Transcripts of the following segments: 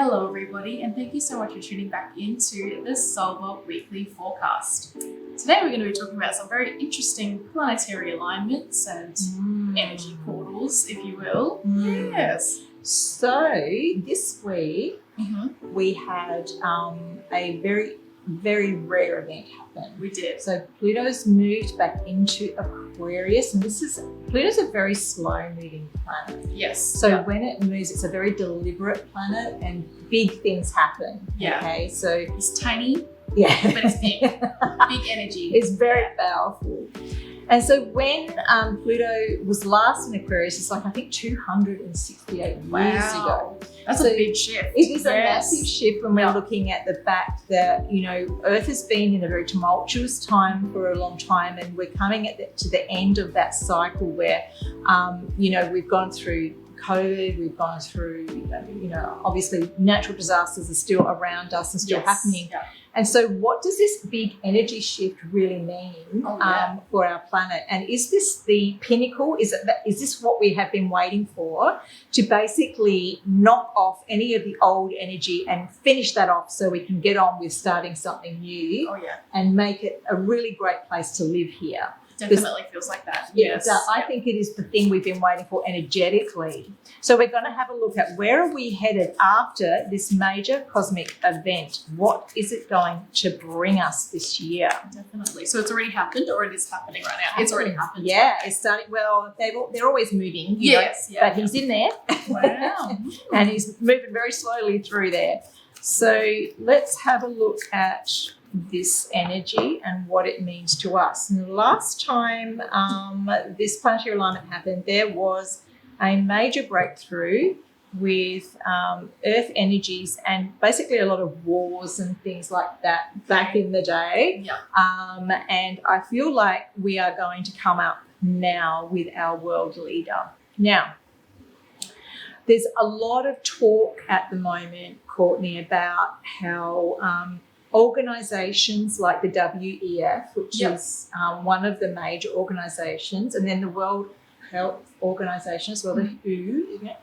Hello everybody, and thank you so much for tuning back into the Soulver Weekly Forecast. Today we're going to be talking about some very interesting planetary alignments and energy portals, if you will. Yes. So this week we had a very, very rare event happen. We did. So Pluto's moved back into Aquarius, and Pluto's a very slow moving planet. Yes. So when it moves, it's a very deliberate planet and big things happen. Yeah. Okay. So It's tiny, yeah. but it's big. Big energy. It's very powerful. And so when Pluto was last in Aquarius, it's like I think 268 years ago. That's So a big shift. It is a massive shift when we're looking at the fact that, you know, Earth has been in a very tumultuous time for a long time, and we're coming to the end of that cycle where, you know, we've gone through COVID, we've gone through, you know, obviously natural disasters are still around us and still happening. Yeah. And so what does this big energy shift really mean for our planet? And is this the pinnacle? Is this what we have been waiting for, to basically knock off any of the old energy and finish that off so we can get on with starting something new and make it a really great place to live here? Definitely feels like that. Yes. I think it is the thing we've been waiting for energetically. So we're going to have a look at where are we headed after this major cosmic event. What is it going to bring us this year? Definitely. So it's already happened, or it is happening right now? It's already happened. Yeah, it's starting. Well, they're always moving. Yes. Know, but he's in there. Wow. And he's moving very slowly through there. So let's have a look at this energy and what it means to us. And the last time this planetary alignment happened, there was a major breakthrough with Earth energies and basically a lot of wars and things like that back in the day. And I feel like we are going to come up now with our world leader. Now, there's a lot of talk at the moment, Courtney, about how organisations like the WEF, which is one of the major organisations, and then the World Health Organisation as well, the WHO, isn't it?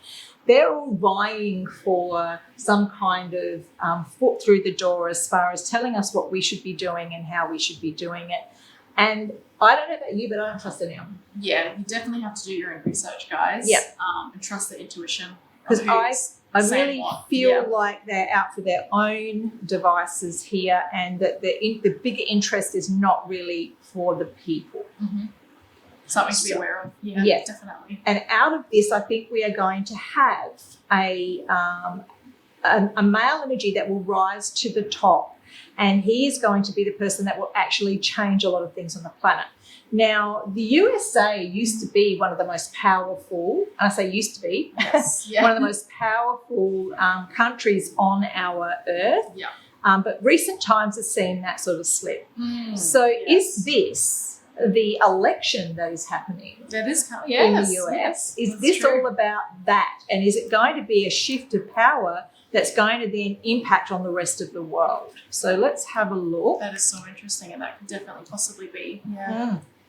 They're all vying for some kind of foot through the door as far as telling us what we should be doing and how we should be doing it. And I don't know about you, but I don't trust anyone. Yeah, you definitely have to do your own research, guys. Yeah. And trust the intuition. Because I really feel like they're out for their own devices here, and that the bigger interest is not really for the people. Something to be aware of. Yeah, definitely. And out of this, I think we are going to have a male energy that will rise to the top, and he is going to be the person that will actually change a lot of things on the planet. Now, the USA used to be one of the most powerful, and I say used to be, one of the most powerful countries on our Earth. But recent times have seen that sort of slip. So is this the election that is happening in the US? Is this all about that? And is it going to be a shift of power that's going to then impact on the rest of the world? So let's have a look. That is so interesting, and that could definitely possibly be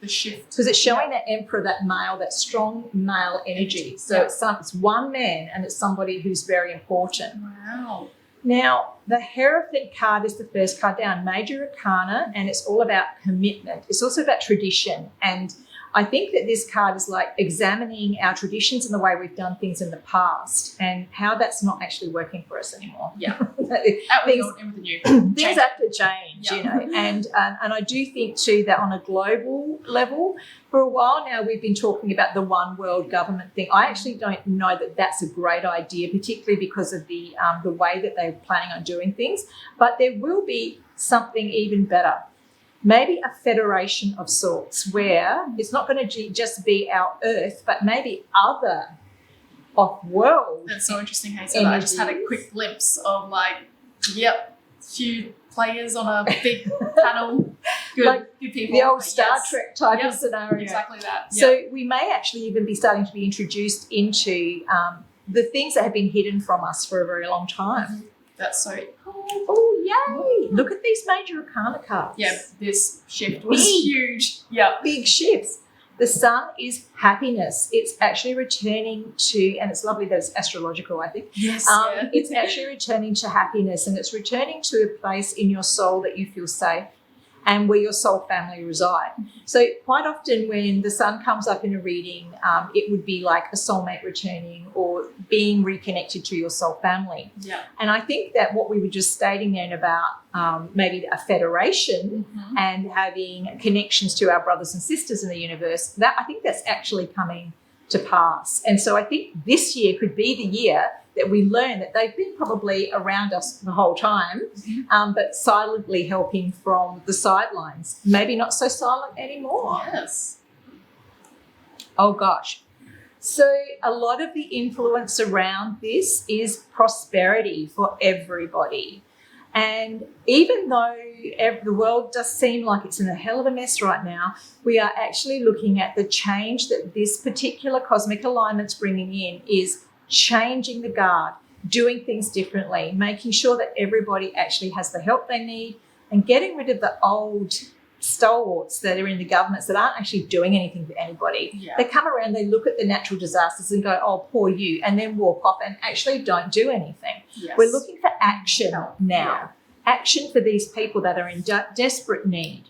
the shift. Because it's showing that emperor, that male, that strong male energy. So it's one man, and it's somebody who's very important. Wow. Now, the Hierophant card is the first card down, Major Arcana, and it's all about commitment. It's also about tradition. And I think that this card is like examining our traditions and the way we've done things in the past and how that's not actually working for us anymore. Things have to change, you know. And I do think too that on a global level, for a while now we've been talking about the one world government thing. I actually don't know that that's a great idea, particularly because of the way that they're planning on doing things. But there will be something even better. Maybe a federation of sorts where it's not going to just be our Earth, but maybe other off-world. That's so interesting how you said that. I just had a quick glimpse of few players on a big panel. Good people. The old Star Trek type of scenario. Exactly that. So we may actually even be starting to be introduced into the things that have been hidden from us for a very long time. That's so cool. Oh, yay. Look at these Major Arcana cards. Yeah, this shift was huge. Big shifts. The sun is happiness. It's actually returning to, and it's lovely that it's astrological, I think. Yes. It's actually returning to happiness, and it's returning to a place in your soul that you feel safe and where your soul family reside. So quite often when the sun comes up in a reading, it would be like a soulmate returning or being reconnected to your soul family. Yeah. And I think that what we were just stating then about maybe a federation and having connections to our brothers and sisters in the universe, that I think that's actually coming to pass. And so I think this year could be the year that we learn that they've been probably around us the whole time, but silently helping from the sidelines. Maybe not so silent anymore. Yes. Oh, gosh. So a lot of the influence around this is prosperity for everybody. And even though the world does seem like it's in a hell of a mess right now, we are actually looking at the change that this particular cosmic alignment's bringing in is changing the guard, doing things differently, making sure that everybody actually has the help they need and getting rid of the old stalwarts that are in the governments that aren't actually doing anything for anybody. Yeah. They come around, they look at the natural disasters and go, oh, poor you, and then walk off and actually don't do anything. Yes. We're looking for action now. Yeah. Action for these people that are in desperate need.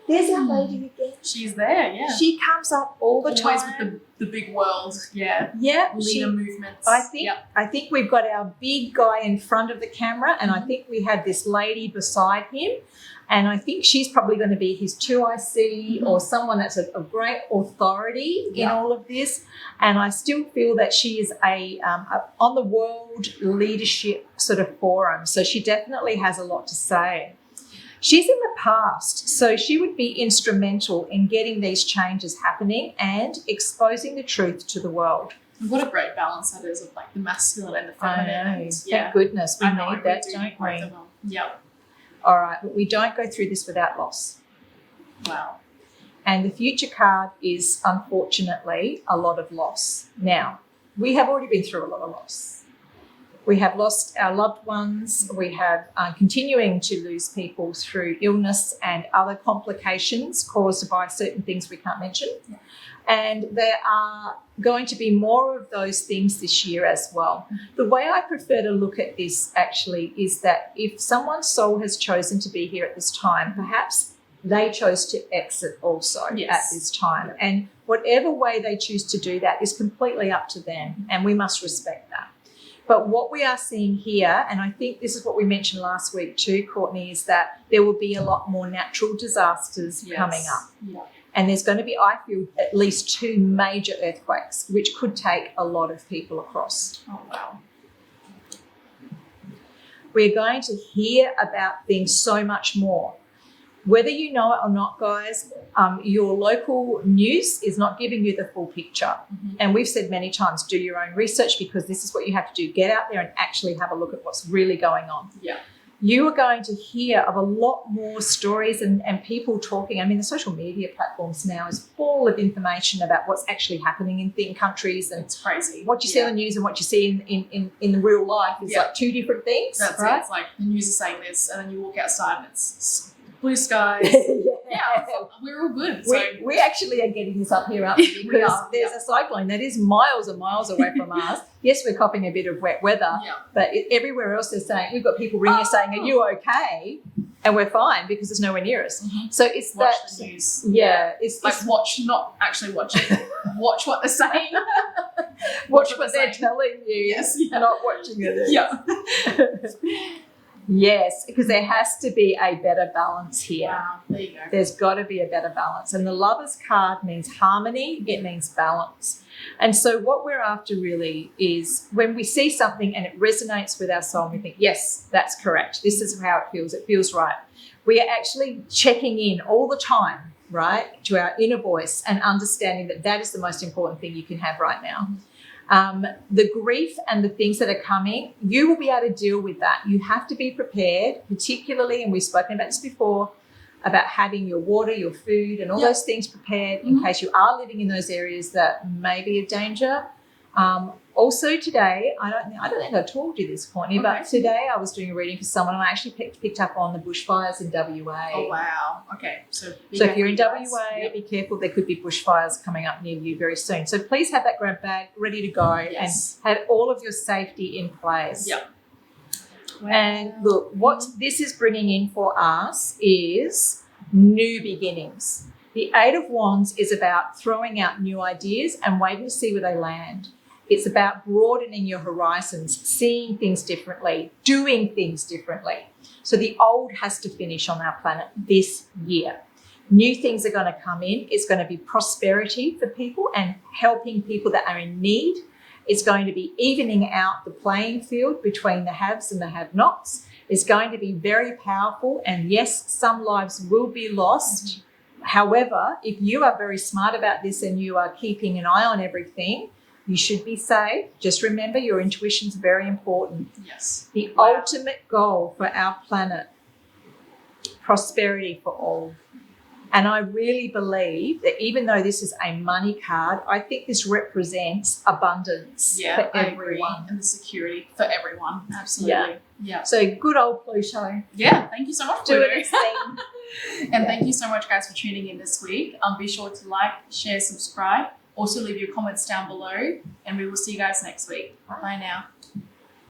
There's our lady again. She's there, yeah. She comes up all the Always time. with the big world, yeah. Yeah, Leader movements. I think we've got our big guy in front of the camera, and I think we have this lady beside him, and I think she's probably going to be his 2IC or someone that's a great authority in all of this. And I still feel that she is a on the world leadership sort of forum, so she definitely has a lot to say. She's in the past, so she would be instrumental in getting these changes happening and exposing the truth to the world. And what a great balance that is of like the masculine and the feminine. I know. And, Thank goodness we I know, need that, do don't need both of them. Yep. All right, but we don't go through this without loss. Wow. And the future card is, unfortunately, a lot of loss. Now, we have already been through a lot of loss. We have lost our loved ones. We have continuing to lose people through illness and other complications caused by certain things we can't mention. Yeah. And there are going to be more of those things this year as well. The way I prefer to look at this actually is that if someone's soul has chosen to be here at this time, perhaps they chose to exit also at this time. And whatever way they choose to do that is completely up to them, and we must respect that. But what we are seeing here, and I think this is what we mentioned last week too, Courtney, is that there will be a lot more natural disasters coming up. Yeah. And there's going to be, I feel, at least 2 major earthquakes, which could take a lot of people across. Oh, wow. We're going to hear about things so much more. Whether you know it or not, guys, your local news is not giving you the full picture. And we've said many times, do your own research, because this is what you have to do. Get out there and actually have a look at what's really going on. Yeah. You are going to hear of a lot more stories and people talking. I mean, the social media platforms now is full of information about what's actually happening in countries. And it's crazy. What you see on the news and what you see in real life is like 2 different things. That's right? it. It's like the news is saying this, and then you walk outside and it's blue skies. We're all good. So. We actually are getting this up here, aren't we? Because there's a cyclone that is miles and miles away from us. Yes, we're copping a bit of wet weather, but everywhere else they're saying, we've got people ringing us saying, are you okay? And we're fine because it's nowhere near us. So it's watch that. The news. It's like watch, not actually watch it. Watch what they're saying. watch what they're telling you. Yes. Not watching it. Yeah. Yes, because there has to be a better balance here. Wow, there you go. There's got to be a better balance. And the Lover's card means harmony, it means balance. And so what we're after really is when we see something and it resonates with our soul and we think, yes, that's correct. This is how it feels right. We are actually checking in all the time, right, to our inner voice and understanding that that is the most important thing you can have right now. The grief and the things that are coming, you will be able to deal with that. You have to be prepared, particularly, and we've spoken about this before, about having your water, your food and all those things prepared in case you are living in those areas that may be of danger. Also today, I don't think I told you this, Courtney, but Okay. today I was doing a reading for someone and I actually picked up on the bushfires in WA. Oh, wow. Okay. So If you're in WA, Yep. be careful. There could be bushfires coming up near you very soon. So please have that grab bag ready to go Yes. and have all of your safety in place. Yep. Wow. And look, what this is bringing in for us is new beginnings. The Eight of Wands is about throwing out new ideas and waiting to see where they land. It's about broadening your horizons, seeing things differently, doing things differently. So the old has to finish on our planet this year. New things are going to come in. It's going to be prosperity for people and helping people that are in need. It's going to be evening out the playing field between the haves and the have-nots. It's going to be very powerful. And yes, some lives will be lost. However, if you are very smart about this and you are keeping an eye on everything, you should be safe. Just remember your intuition is very important. Yes. The Wow. ultimate goal for our planet, prosperity for all. And I really believe that even though this is a money card, I think this represents abundance Yeah, for I everyone. agree. And the security for everyone. Absolutely. Yeah. So good old Pluto. Yeah. Thank you so much, Do Pluto. its thing. And thank you so much, guys, for tuning in this week. Be sure to like, share, subscribe. Also, leave your comments down below. And we will see you guys next week. Bye now.